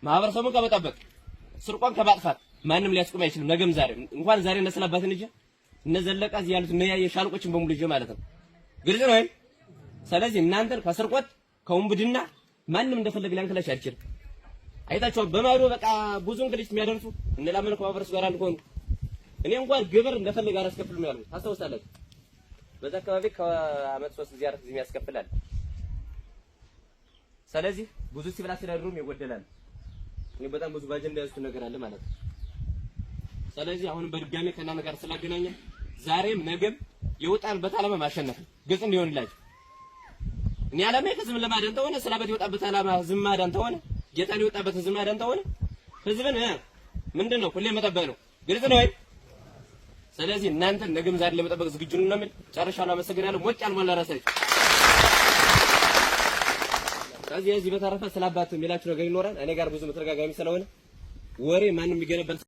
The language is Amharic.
ማህበረሰቡን ከመጠበቅ ስርቆን ከማጥፋት ማንም ሊያስቆም አይችልም። ነገም ዛሬ እንኳን ዛሬ እነስላባትን ልጅ እነዘለቃ እዚህ ያሉት ነያየ ሻልቆችን በሙሉ ልጅ ማለት ነው። ግልጽ ነው። ስለዚህ እናንተን ከስርቆት ከወንብድና ማንም እንደፈለገ ሊያንከላሽ አይችልም። አይታችሁ በማዶ በቃ ብዙ እንግዲህ የሚያደርሱ እነላመን ከማህበረሰቡ ጋር አልሆኑ። እኔ እንኳን ግብር እንደፈለገ አላስከፍልም ያሉት ታስታውሳላችሁ። በዛ አካባቢ ከአመት 3 ጊዜ 4 ጊዜ ያስከፍላል። ስለዚህ ብዙ ሲብላ ሲዳድሩም ይጎደላል። እኔ በጣም ብዙ ባጀንዳ ያዝኩት ነገር አለ ማለት ነው። ስለዚህ አሁንም በድጋሜ ከእናንተ ጋር ስላገናኘ ዛሬም ነገም የወጣንበት ዓላማ ማሸነፍ ግልጽ እንዲሆንላችሁ። እኔ ዓላማዬ ህዝብን ለማዳን ተሆነ ስላበት የወጣበት ዓላማ ህዝብ ማዳን ተሆነ ጌታን የወጣበት ህዝብ ማዳን ተሆነ ህዝብን ምንድነው ሁሌ መጠበቅ ነው። ግልጽ ነው። ስለዚህ እናንተ ነገም ዛሬ ለመጠበቅ ዝግጁ ነው ማለት ጨርሻለሁ። አመሰግናለሁ። ሞጭ አልሞላ ራሳችሁ ከዚህ በተረፈ ስላባት የሚላችሁ ነገር ይኖራል። እኔ ጋር ብዙ መተረጋጋሚ ስለሆነ ወሬ ማንም የሚገነባል